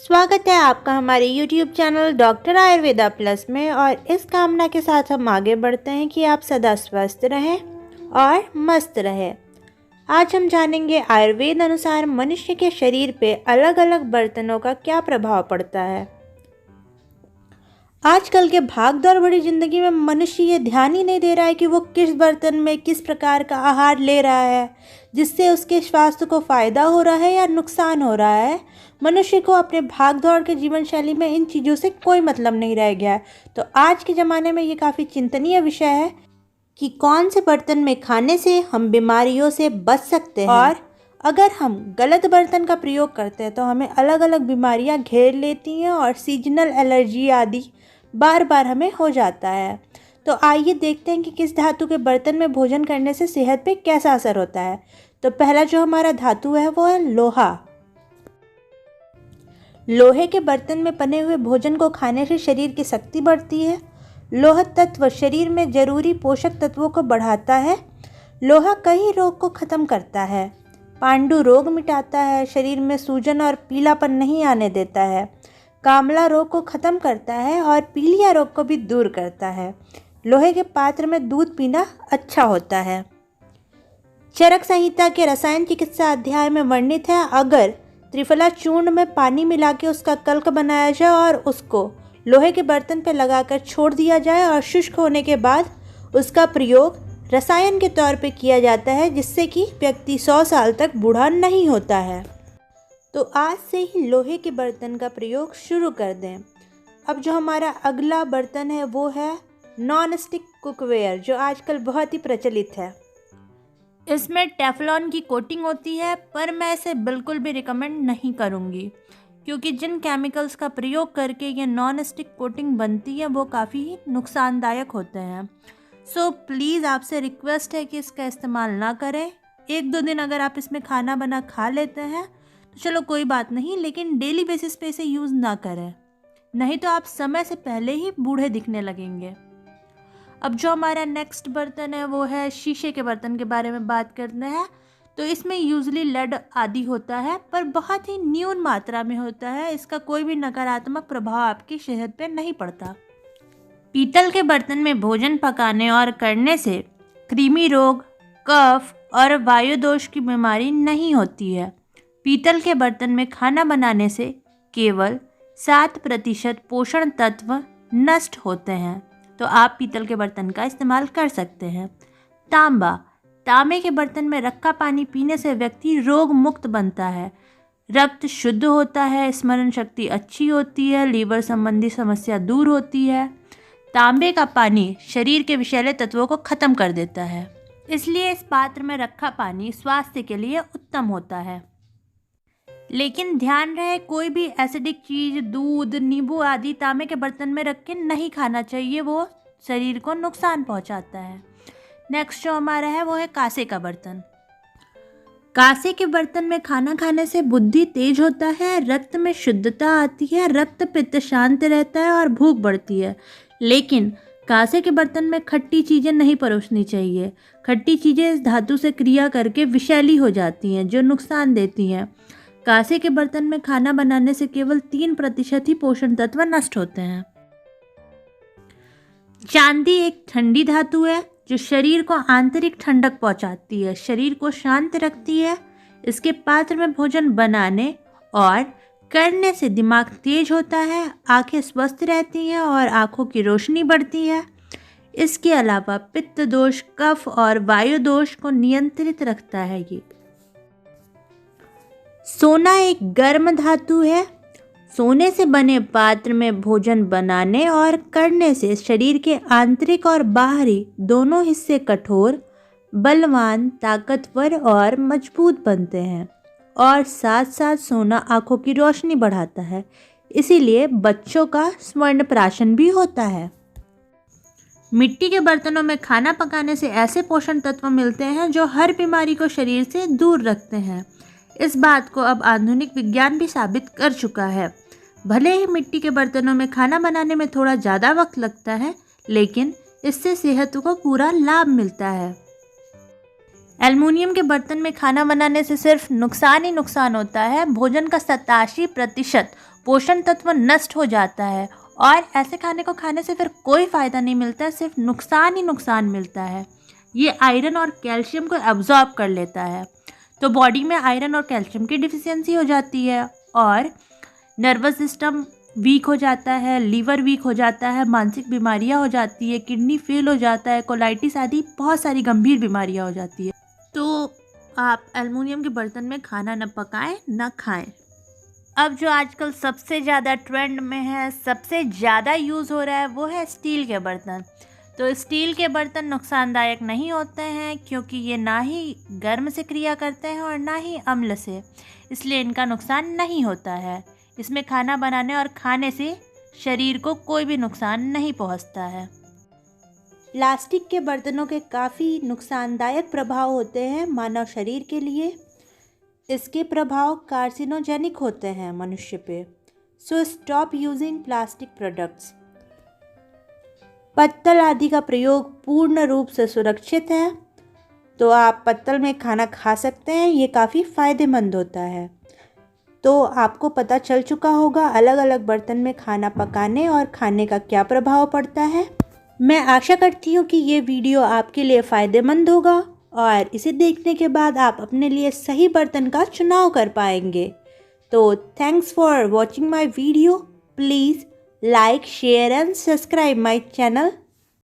स्वागत है आपका हमारे YouTube channel doctor Ayurveda plus में। और इस कामना के साथ हम आगे बढ़ते हैं कि आप सदा स्वस्थ रहें और मस्त रहें। आज हम जानेंगे आयुर्वेद अनुसार मनुष्य के शरीर पे अलग अलग बर्तनों का क्या प्रभाव पड़ता है। आजकल के भागदौड़ भरी जिंदगी में मनुष्य ये ध्यान ही नहीं दे रहा है कि वो किस बर्तन में किस प्रकार का आहार ले रहा है, जिससे उसके स्वास्थ्य को फायदा हो रहा है या नुकसान हो रहा है। मनुष्य को अपने भागदौड़ के जीवन शैली में इन चीज़ों से कोई मतलब नहीं रह गया है। तो आज के ज़माने में ये काफ़ी चिंतनीय विषय है कि कौन से बर्तन में खाने से हम बीमारियों से बच सकते हैं, और अगर हम गलत बर्तन का प्रयोग करते हैं तो हमें अलग अलग बीमारियां घेर लेती हैं और सीजनल एलर्जी आदि बार बार हमें हो जाता है। तो आइए देखते हैं कि किस धातु के बर्तन में भोजन करने से सेहत पे कैसा असर होता है। तो पहला जो हमारा धातु है वो है लोहा। लोहे के बर्तन में बने हुए भोजन को खाने से शरीर की शक्ति बढ़ती है। लोह तत्व शरीर में जरूरी पोषक तत्वों को बढ़ाता है। लोहा कई रोग को खत्म करता है। पांडु रोग मिटाता है, शरीर में सूजन और पीलापन नहीं आने देता है। कामला रोग को खत्म करता है और पीलिया रोग को भी दूर करता है। लोहे के पात्र में दूध पीना अच्छा होता है। चरक संहिता के रसायन चिकित्सा अध्याय में वर्णित है, अगर त्रिफला चूर्ण में पानी मिला के उसका कल्क बनाया जाए और उसको लोहे के बर्तन पर लगाकर छोड़ दिया जाए और शुष्क होने के बाद उसका प्रयोग रसायन के तौर पे किया जाता है, जिससे कि व्यक्ति 100 साल तक बूढ़ा नहीं होता है। तो आज से ही लोहे के बर्तन का प्रयोग शुरू कर दें। अब जो हमारा अगला बर्तन है वो है नॉन स्टिक कुकवेयर, जो आजकल बहुत ही प्रचलित है। इसमें टेफलॉन की कोटिंग होती है, पर मैं इसे बिल्कुल भी रिकमेंड नहीं करूँगी, क्योंकि जिन केमिकल्स का प्रयोग करके ये नॉन स्टिक कोटिंग बनती है वो काफ़ी नुकसानदायक होते हैं। सो प्लीज़ आपसे रिक्वेस्ट है कि इसका इस्तेमाल ना करें। 1-2 दिन अगर आप इसमें खाना बना खा लेते हैं तो चलो कोई बात नहीं, लेकिन डेली बेसिस पे इसे यूज़ ना करें, नहीं तो आप समय से पहले ही बूढ़े दिखने लगेंगे। अब जो हमारा नेक्स्ट बर्तन है वो है शीशे के बर्तन के बारे में बात करते हैं। तो इसमें यूजली लेड आदि होता है, पर बहुत ही न्यून मात्रा में होता है। इसका कोई भी नकारात्मक प्रभाव आपकी सेहत पर नहीं पड़ता। पीतल के बर्तन में भोजन पकाने और करने से कृमि रोग, कफ और वायु दोष की बीमारी नहीं होती है। पीतल के बर्तन में खाना बनाने से केवल 7% पोषण तत्व नष्ट होते हैं, तो आप पीतल के बर्तन का इस्तेमाल कर सकते हैं। तांबे के बर्तन में रखा पानी पीने से व्यक्ति रोग मुक्त बनता है, रक्त शुद्ध होता है, स्मरण शक्ति अच्छी होती है, लीवर संबंधी समस्या दूर होती है। तांबे का पानी शरीर के विषैले तत्वों को खत्म कर देता है, इसलिए इस पात्र में रखा पानी स्वास्थ्य के लिए उत्तम होता है। लेकिन ध्यान रहे, कोई भी एसिडिक चीज़, दूध, नींबू आदि तांबे के बर्तन में रख के नहीं खाना चाहिए, वो शरीर को नुकसान पहुंचाता है। नेक्स्ट जो हमारा है वो है कांसे का बर्तन। कांसे के बर्तन में खाना खाने से बुद्धि तेज होता है, रक्त में शुद्धता आती है, रक्त पित्त शांत रहता है और भूख बढ़ती है। लेकिन कांसे के बर्तन में खट्टी चीज़ें नहीं परोसनी चाहिए। खट्टी चीज़ें इस धातु से क्रिया करके विषैली हो जाती हैं, जो नुकसान देती हैं। कांसे के बर्तन में खाना बनाने से केवल 3% ही पोषण तत्व नष्ट होते हैं। चांदी एक ठंडी धातु है जो शरीर को आंतरिक ठंडक पहुंचाती है, शरीर को शांत रखती है। इसके पात्र में भोजन बनाने और करने से दिमाग तेज होता है, आंखें स्वस्थ रहती हैं और आंखों की रोशनी बढ़ती है। इसके अलावा पित्त दोष, कफ और वायु दोष को नियंत्रित रखता है। ये सोना एक गर्म धातु है। सोने से बने पात्र में भोजन बनाने और करने से शरीर के आंतरिक और बाहरी दोनों हिस्से कठोर, बलवान, ताकतवर और मजबूत बनते हैं। और साथ साथ सोना आंखों की रोशनी बढ़ाता है, इसीलिए बच्चों का स्वर्ण प्राशन भी होता है। मिट्टी के बर्तनों में खाना पकाने से ऐसे पोषण तत्व मिलते हैं जो हर बीमारी को शरीर से दूर रखते हैं। इस बात को अब आधुनिक विज्ञान भी साबित कर चुका है। भले ही मिट्टी के बर्तनों में खाना बनाने में थोड़ा ज़्यादा वक्त लगता है, लेकिन इससे सेहत को पूरा लाभ मिलता है। एल्युमिनियम के बर्तन में खाना बनाने से सिर्फ नुकसान ही नुकसान होता है। भोजन का 87% पोषण तत्व नष्ट हो जाता है और ऐसे खाने को खाने से फिर कोई फ़ायदा नहीं मिलता है, सिर्फ नुकसान ही नुकसान मिलता है। ये आयरन और कैल्शियम को एब्जॉर्ब कर लेता है, तो बॉडी में आयरन और कैल्शियम की डिफिशियंसी हो जाती है और नर्वस सिस्टम वीक हो जाता है, लीवर वीक हो जाता है, मानसिक बीमारियां हो जाती है, किडनी फेल हो जाता है, कोलाइटिस आदि बहुत सारी गंभीर बीमारियां हो जाती है। तो आप एल्युमिनियम के बर्तन में खाना न पकाएं न खाएं। अब जो आजकल सबसे ज़्यादा ट्रेंड में है, सबसे ज़्यादा यूज़ हो रहा है, वो है स्टील के बर्तन। तो स्टील के बर्तन नुकसानदायक नहीं होते हैं क्योंकि ये ना ही गर्म से क्रिया करते हैं और ना ही अम्ल से, इसलिए इनका नुकसान नहीं होता है। इसमें खाना बनाने और खाने से शरीर को कोई भी नुकसान नहीं पहुंचता है। प्लास्टिक के बर्तनों के काफ़ी नुकसानदायक प्रभाव होते हैं मानव शरीर के लिए। इसके प्रभाव कार्सिनोजेनिक होते हैं मनुष्य पे। So stop using plastic products. पत्तल आदि का प्रयोग पूर्ण रूप से सुरक्षित है, तो आप पत्तल में खाना खा सकते हैं। ये काफ़ी फ़ायदेमंद होता है। तो आपको पता चल चुका होगा अलग अलग बर्तन में खाना पकाने और खाने का क्या प्रभाव पड़ता है। मैं आशा करती हूँ कि ये वीडियो आपके लिए फ़ायदेमंद होगा और इसे देखने के बाद आप अपने लिए सही बर्तन का चुनाव कर पाएंगे। तो thanks for watching my video. Please like, share and subscribe my channel.